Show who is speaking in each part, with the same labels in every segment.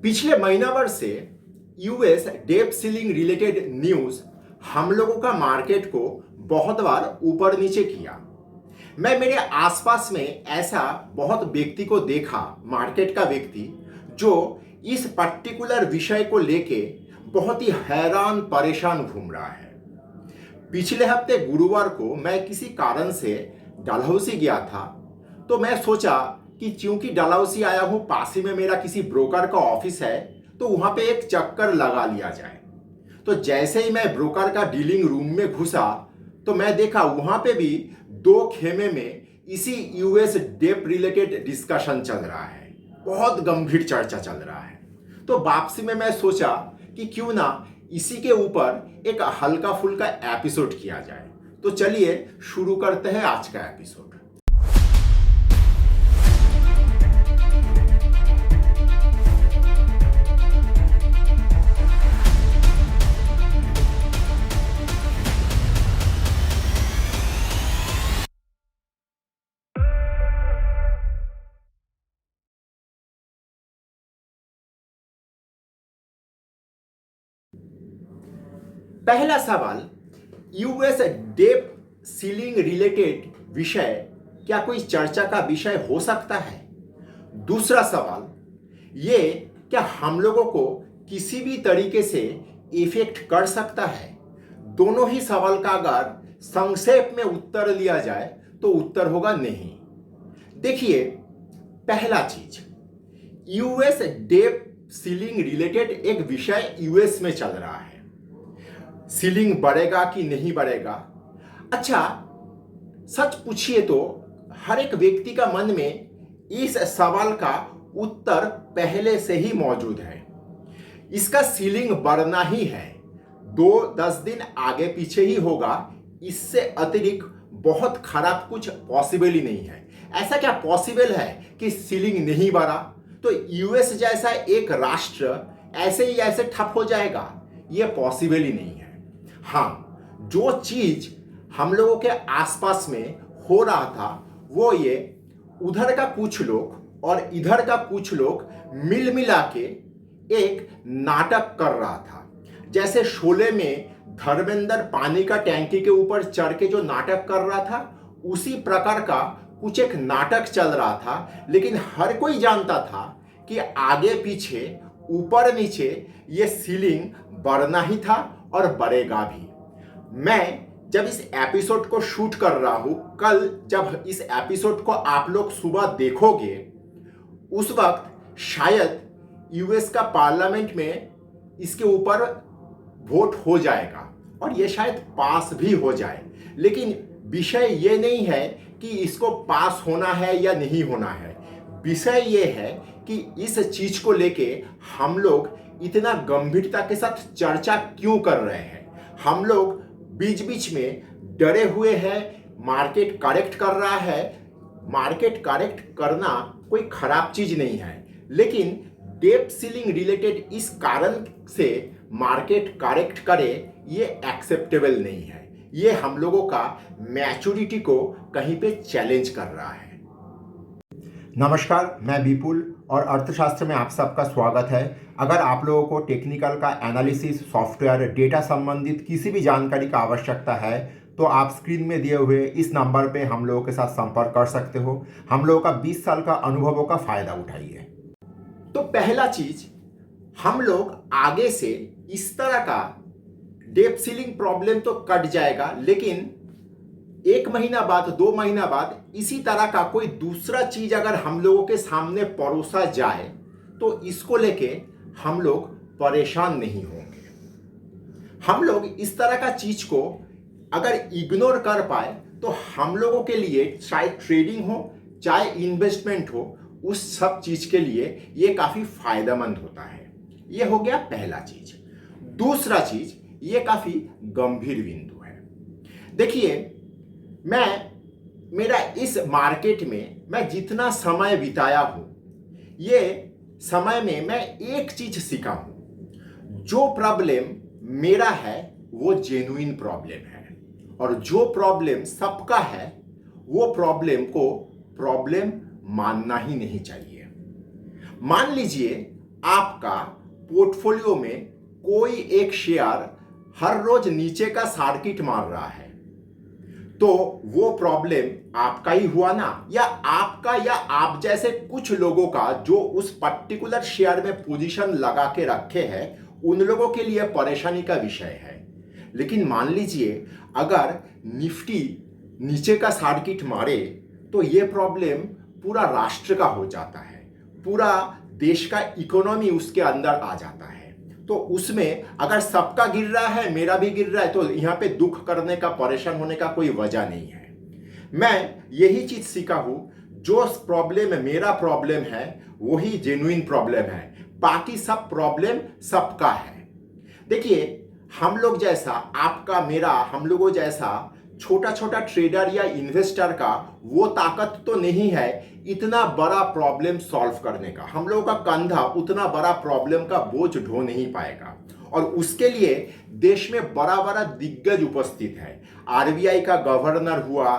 Speaker 1: पिछले महीना भर से US debt ceiling related news हम लोगों का मार्केट को बहुत बार ऊपर नीचे किया। मैं मेरे आसपास में ऐसा बहुत व्यक्ति को देखा, मार्केट का व्यक्ति जो इस पर्टिकुलर विषय को लेके बहुत ही हैरान परेशान घूम रहा है। पिछले हफ्ते गुरुवार को मैं किसी कारण से डलहौसी गया था, तो मैं सोचा कि क्योंकि डलहौसी आया हूं, पास ही में मेरा किसी ब्रोकर का ऑफिस है, तो वहां पे एक चक्कर लगा लिया जाए। तो जैसे ही मैं ब्रोकर का डीलिंग रूम में घुसा तो मैं देखा वहां पे भी दो खेमे में इसी यूएस डेप रिलेटेड डिस्कशन चल रहा है, बहुत गंभीर चर्चा चल रहा है। तो वापसी में मैं सोचा कि क्यों ना इसी के ऊपर एक हल्का फुल्का एपिसोड किया जाए। तो चलिए शुरू करते हैं आज का एपिसोड। पहला सवाल, यूएस डेप सीलिंग रिलेटेड विषय क्या कोई चर्चा का विषय हो सकता है? दूसरा सवाल, ये क्या हम लोगों को किसी भी तरीके से इफेक्ट कर सकता है? दोनों ही सवाल का अगर संक्षेप में उत्तर लिया जाए तो उत्तर होगा नहीं। देखिए, पहला चीज, यूएस डेप सीलिंग रिलेटेड एक विषय यूएस में चल रहा है। सीलिंग बढ़ेगा कि नहीं बढ़ेगा? अच्छा, सच पूछिए तो हर एक व्यक्ति का मन में इस सवाल का उत्तर पहले से ही मौजूद है। इसका सीलिंग बढ़ना ही है, 2-10 दिन आगे पीछे ही होगा, इससे अतिरिक्त बहुत खराब कुछ पॉसिबल ही नहीं है। ऐसा क्या पॉसिबल है कि सीलिंग नहीं बढ़ा तो यूएस जैसा एक राष्ट्र ऐसे ही ऐसे ठप हो जाएगा? यह पॉसिबल ही नहीं है। हाँ, जो चीज हम लोगों के आसपास में हो रहा था वो ये, उधर का कुछ लोग और इधर का कुछ लोग मिल मिला के एक नाटक कर रहा था। जैसे शोले में धर्मेंद्र पानी का टैंकी के ऊपर चढ़ के जो नाटक कर रहा था, उसी प्रकार का कुछ एक नाटक चल रहा था। लेकिन हर कोई जानता था कि आगे पीछे ऊपर नीचे ये सीलिंग बढ़ना ही था और बढ़ेगा भी। मैं जब इस एपिसोड को शूट कर रहा हूं, कल जब इस एपिसोड को आप लोग सुबह देखोगे, उस वक्त शायद यूएस का पार्लियामेंट में इसके ऊपर वोट हो जाएगा और ये शायद पास भी हो जाए। लेकिन विषय ये नहीं है कि इसको पास होना है या नहीं होना है। विषय ये है कि इस चीज को लेके हम लोग इतना गंभीरता के साथ चर्चा क्यों कर रहे हैं। हम लोग बीच बीच में डरे हुए हैं, मार्केट करेक्ट कर रहा है। मार्केट करेक्ट करना कोई खराब चीज नहीं है, लेकिन डेप सीलिंग रिलेटेड इस कारण से मार्केट करेक्ट करे ये एक्सेप्टेबल नहीं है। ये हम लोगों का मैच्योरिटी को कहीं पे चैलेंज कर रहा है। नमस्कार, मैं विपुल और अर्थशास्त्र में आप सबका स्वागत है। अगर आप लोगों को टेक्निकल का एनालिसिस, सॉफ्टवेयर, डेटा संबंधित किसी भी जानकारी का आवश्यकता है तो आप स्क्रीन में दिए हुए इस नंबर पे हम लोगों के साथ संपर्क कर सकते हो। हम लोगों का 20 साल का अनुभवों का फायदा उठाइए। तो पहला चीज, हम लोग आगे से इस तरह का डेप सीलिंग प्रॉब्लम तो कट जाएगा, लेकिन 1 महीना बाद, 2 महीना बाद इसी तरह का कोई दूसरा चीज अगर हम लोगों के सामने परोसा जाए तो इसको लेके हम लोग परेशान नहीं होंगे। हम लोग इस तरह का चीज को अगर इग्नोर कर पाए तो हम लोगों के लिए, चाहे ट्रेडिंग हो चाहे इन्वेस्टमेंट हो, उस सब चीज के लिए ये काफी फायदेमंद होता है। ये हो गया पहला चीज। दूसरा चीज, ये काफी गंभीर बिंदु है। देखिए, मेरा इस मार्केट में मैं जितना समय बिताया हूं, ये समय में मैं एक चीज सीखा हूं, जो प्रॉब्लम मेरा है वो जेन्युइन प्रॉब्लम है, और जो प्रॉब्लम सबका है वो प्रॉब्लम को प्रॉब्लम मानना ही नहीं चाहिए। मान लीजिए आपका पोर्टफोलियो में कोई एक शेयर हर रोज नीचे का सर्किट मार रहा है, तो वो प्रॉब्लम आपका ही हुआ ना, या आपका या आप जैसे कुछ लोगों का जो उस पर्टिकुलर शेयर में पोजीशन लगा के रखे हैं, उन लोगों के लिए परेशानी का विषय है। लेकिन मान लीजिए अगर निफ्टी नीचे का सर्किट मारे तो ये प्रॉब्लम पूरा राष्ट्र का हो जाता है, पूरा देश का इकोनॉमी उसके अंदर आ जाता है। तो उसमें अगर सबका गिर रहा है, मेरा भी गिर रहा है, तो यहाँ पे दुख करने का, परेशान होने का कोई वजह नहीं है। मैं यही चीज सीखा हूं, जो प्रॉब्लम मेरा प्रॉब्लम है वही जेन्युइन प्रॉब्लम है, बाकी सब प्रॉब्लम सबका है। देखिए, हम लोग जैसा, आपका मेरा, हम लोगों जैसा छोटा छोटा ट्रेडर या इन्वेस्टर का वो ताकत तो नहीं है इतना बड़ा प्रॉब्लम सॉल्व करने का। हम लोगों का कंधा उतना बड़ा प्रॉब्लम का बोझ ढो नहीं पाएगा, और उसके लिए देश में बड़ा बड़ा दिग्गज उपस्थित है। आरबीआई का गवर्नर हुआ,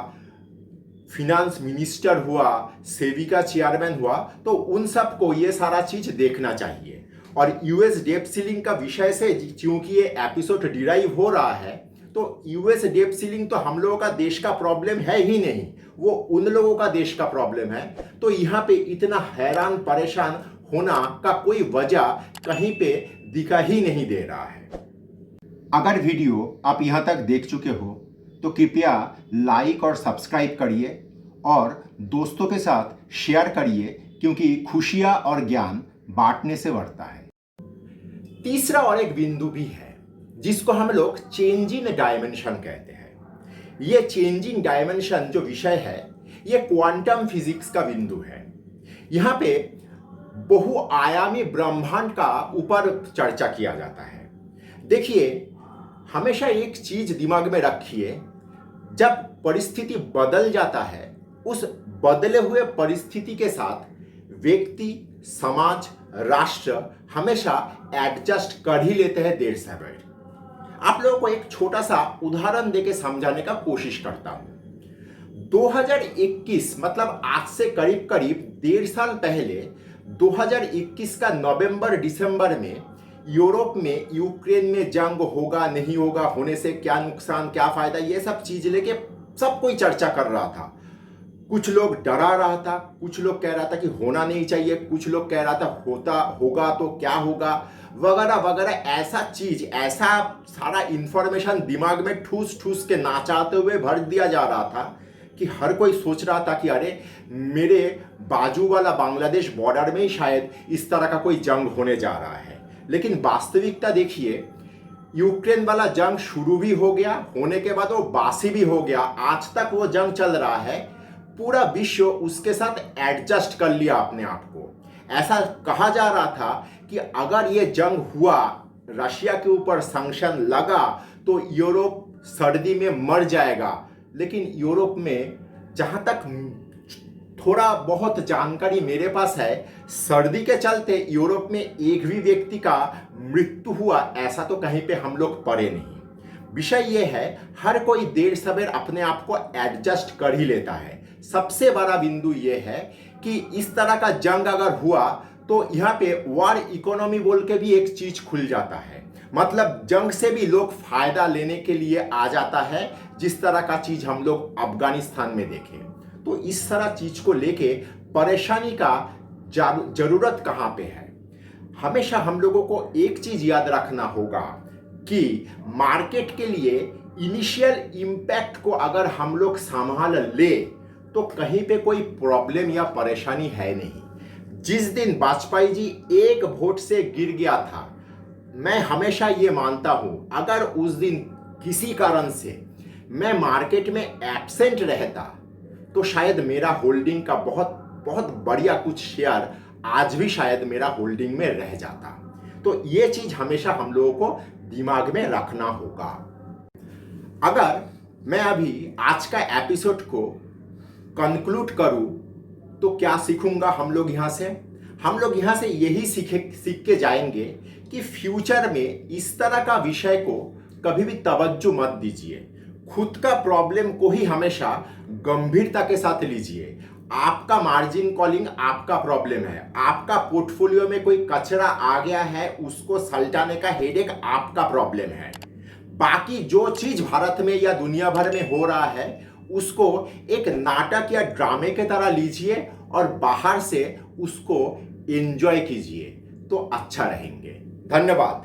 Speaker 1: फिनांस मिनिस्टर हुआ, सेबी का चेयरमैन हुआ, तो उन सबको ये सारा चीज देखना चाहिए। और यूएस डेट सीलिंग का विषय से क्योंकि ये एपिसोड डिराइव हो रहा है, तो यूएस डेट सीलिंग तो हम लोगों का देश का प्रॉब्लम है ही नहीं, वो उन लोगों का देश का प्रॉब्लम है। तो यहाँ पे इतना हैरान परेशान होना का कोई वजह कहीं पे दिखा ही नहीं दे रहा है। अगर वीडियो आप यहाँ तक देख चुके हो तो कृपया लाइक और सब्सक्राइब करिए और दोस्तों के साथ शेयर करिए, क्योंकि खुशियां और ज्ञान बांटने से बढ़ता है। तीसरा और एक बिंदु भी है जिसको हम लोग चेंजिंग डायमेंशन कहते हैं। ये चेंजिंग डायमेंशन जो विषय है, ये क्वांटम फिजिक्स का बिंदु है। यहाँ पे बहुआयामी ब्रह्मांड का ऊपर चर्चा किया जाता है। देखिए, हमेशा एक चीज दिमाग में रखिए, जब परिस्थिति बदल जाता है, उस बदले हुए परिस्थिति के साथ व्यक्ति, समाज, राष्ट्र हमेशा एडजस्ट कर ही लेते हैं देर सवेर। आप लोगों को एक छोटा सा उदाहरण देके समझाने का कोशिश करता हूं। 2021 मतलब आज से करीब करीब 1.5 साल पहले 2021 का नवंबर दिसंबर में यूरोप में यूक्रेन में जंग होगा नहीं होगा, होने से क्या नुकसान क्या फायदा, ये सब चीज लेके सब कोई चर्चा कर रहा था। कुछ लोग डरा रहा था, कुछ लोग कह रहा था कि होना नहीं चाहिए, कुछ लोग कह रहा था होता होगा तो क्या होगा, वगैरह वगैरह। ऐसा चीज, ऐसा सारा इंफॉर्मेशन दिमाग में ठूस ठूस के नाचाते हुए भर दिया जा रहा था कि हर कोई सोच रहा था कि अरे मेरे बाजू वाला बांग्लादेश बॉर्डर में ही शायद इस तरह का कोई जंग होने जा रहा है। लेकिन वास्तविकता देखिए, यूक्रेन वाला जंग शुरू भी हो गया, होने के बाद वो बासी भी हो गया, आज तक वो जंग चल रहा है। पूरा विश्व उसके साथ एडजस्ट कर लिया अपने आप को। ऐसा कहा जा रहा था कि अगर ये जंग हुआ, रशिया के ऊपर सैंक्शन लगा, तो यूरोप सर्दी में मर जाएगा। लेकिन यूरोप में जहां तक थोड़ा बहुत जानकारी मेरे पास है, सर्दी के चलते यूरोप में एक भी व्यक्ति का मृत्यु हुआ ऐसा तो कहीं पे हम लोग पढ़े नहीं। विषय ये है, हर कोई देर सवेर अपने आप को एडजस्ट कर ही लेता है। सबसे बड़ा बिंदु ये है कि इस तरह का जंग अगर हुआ तो यहाँ पे वॉर इकोनॉमी बोल के भी एक चीज खुल जाता है। मतलब जंग से भी लोग फायदा लेने के लिए आ जाता है, जिस तरह का चीज हम लोग अफगानिस्तान में देखे। तो इस तरह चीज को लेके परेशानी का जरूरत कहाँ पे है। हमेशा हम लोगों को एक चीज याद रखना होगा कि मार्केट के लिए इनिशियल इम्पैक्ट को अगर हम लोग संभाल ले तो कहीं पे कोई प्रॉब्लम या परेशानी है नहीं। जिस दिन वाजपेयी जी एक वोट से गिर गया था, मैं हमेशा ये मानता हूं, अगर उस दिन किसी कारण से मैं मार्केट में एब्सेंट रहता तो शायद मेरा होल्डिंग का बहुत बहुत बढ़िया कुछ शेयर आज भी शायद मेरा होल्डिंग में रह जाता। तो ये चीज हमेशा हम लोगों को दिमाग में रखना होगा। अगर मैं अभी आज का एपिसोड को कंक्लूड करूं तो क्या सीखूंगा हम लोग यहाँ से? हम लोग यहाँ से यही सीख के जाएंगे कि फ्यूचर में इस तरह का विषय को कभी भी तवज्जो मत दीजिए। खुद का प्रॉब्लम को ही हमेशा गंभीरता के साथ लीजिए। आपका मार्जिन कॉलिंग आपका प्रॉब्लम है, आपका पोर्टफोलियो में कोई कचरा आ गया है, उसको सल्टाने का हेडेक आपका प्रॉब्लम है। बाकी जो चीज भारत में या दुनिया भर में हो रहा है उसको एक नाटक या ड्रामे की तरह लीजिए और बाहर से उसको एंजॉय कीजिए, तो अच्छा रहेंगे। धन्यवाद।